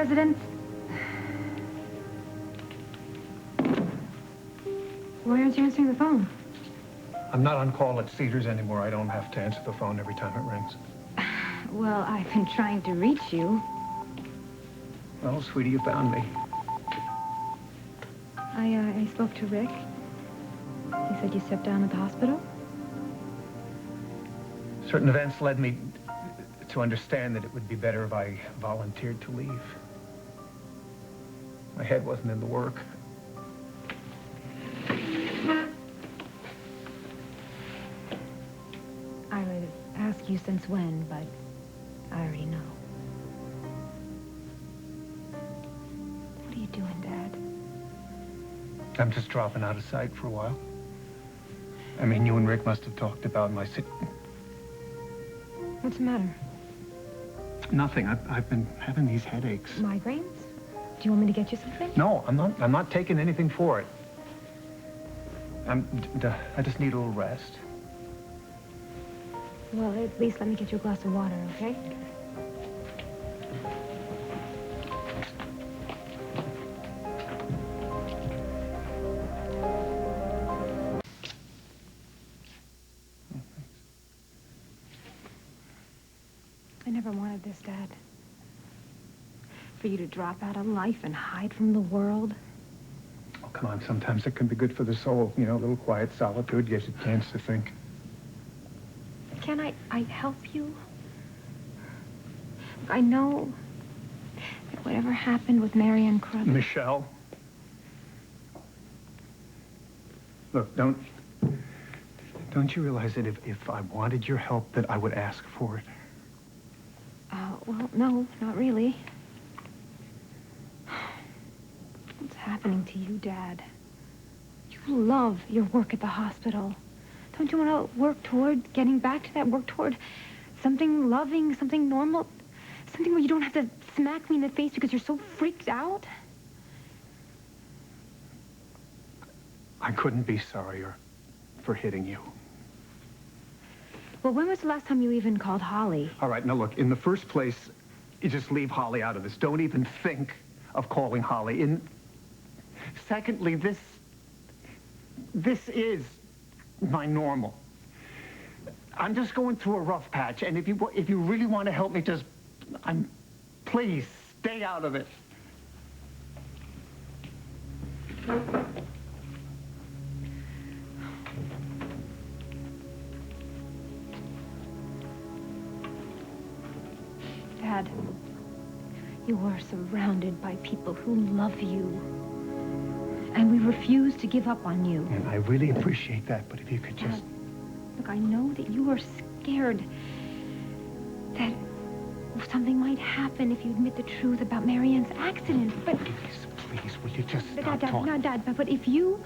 residents. Why aren't you answering the phone? I'm not on call at Cedars anymore. I don't have to answer the phone every time it rings. Well, I've been trying to reach you. Well, sweetie, you found me. I spoke to Rick. He said you stepped down at the hospital. Certain events led me to understand that it would be better if I volunteered to leave. My head wasn't in the work. I would ask you since when, but I already know. What are you doing, Dad? I'm just dropping out of sight for a while. I mean, you and Rick must have talked about my What's the matter? Nothing. I've been having these headaches. Migraines? Do you want me to get you something? No, I'm not taking anything for it. I just need a little rest. Well, at least let me get you a glass of water, okay? I never wanted this, Dad. For you to drop out of life and hide from the world. Oh, come on. Sometimes it can be good for the soul. You know, a little quiet solitude gives you a chance to think. Can I help you? Look, I know that whatever happened with Mary and Carruthers... Michelle? Look, don't you realize that if I wanted your help, that I would ask for it? Well, no, not really. What's happening to you, Dad? You love your work at the hospital. Don't you want to work toward getting back to that? Work toward something loving, something normal? Something where you don't have to smack me in the face because you're so freaked out? I couldn't be sorrier for hitting you. Well, when was the last time you even called Holly? All right, now look, in the first place, you just leave Holly out of this. Don't even think of calling Holly. Secondly, this is my normal. I'm just going through a rough patch, and if you really want to help me, please stay out of it. Dad, you are surrounded by people who love you. And we refuse to give up on you. And I really appreciate that, but if you could just... Dad, look, I know that you are scared that something might happen if you admit the truth about Marianne's accident, but... Please, will you just stop talking? No, Dad, but if you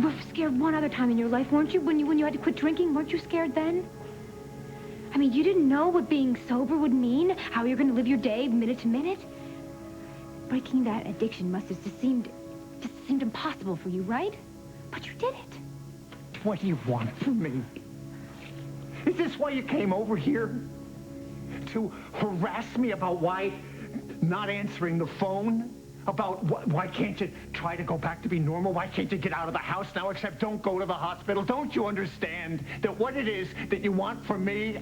were scared one other time in your life, weren't you? When you had to quit drinking, weren't you scared then? I mean, you didn't know what being sober would mean, how you're going to live your day minute to minute. Breaking that addiction must have just seemed impossible for you, right? But you did it. What do you want from me? Is this why you came over here? To harass me about why not answering the phone? About why can't you try to go back to be normal? Why can't you get out of the house now, except don't go to the hospital? Don't you understand that what it is that you want from me,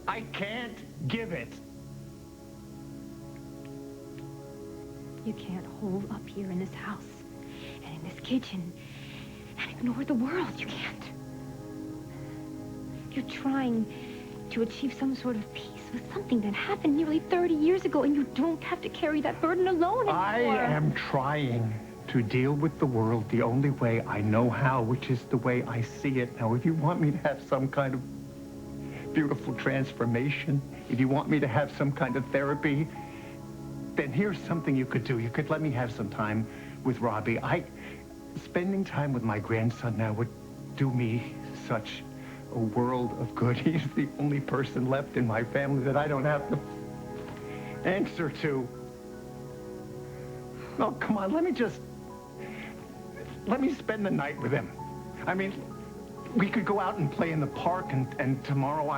I can't give it? You can't hole up here in this house and in this kitchen and ignore the world. You can't. You're trying to achieve some sort of peace with something that happened nearly 30 years ago, and you don't have to carry that burden alone anymore. I am trying to deal with the world the only way I know how, which is the way I see it. Now, if you want me to have some kind of beautiful transformation, if you want me to have some kind of therapy, then here's something you could do. You could let me have some time with Robbie. Spending time with my grandson now would do me such a world of good. He's the only person left in my family that I don't have to answer to. Oh, come on, let me spend the night with him. I mean, we could go out and play in the park, and tomorrow,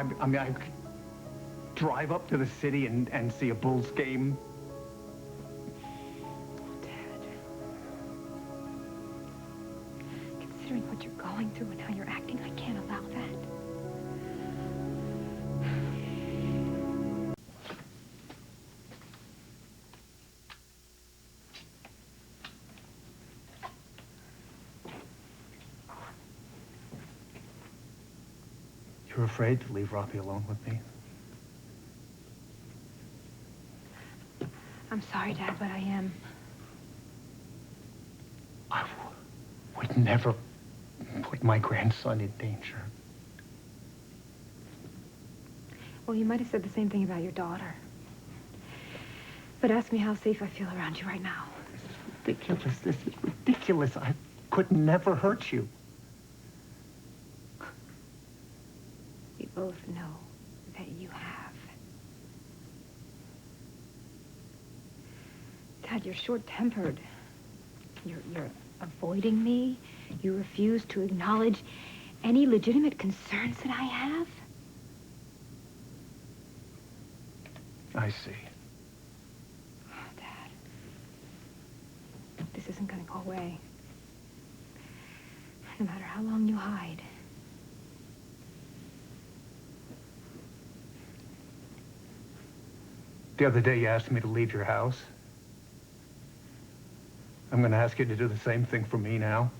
drive up to the city and see a Bulls game? Dad. Considering what you're going through and how you're acting, I can't allow that. You're afraid to leave Robbie alone with me? I'm sorry, Dad, but I am. I would never put my grandson in danger. Well, you might have said the same thing about your daughter. But ask me how safe I feel around you right now. This is ridiculous. This is ridiculous. I could never hurt you. We both know that you have. Dad, you're short-tempered. You're avoiding me. You refuse to acknowledge any legitimate concerns that I have. I see. Oh, Dad. This isn't gonna go away. No matter how long you hide. The other day you asked me to leave your house. I'm going to ask you to do the same thing for me now.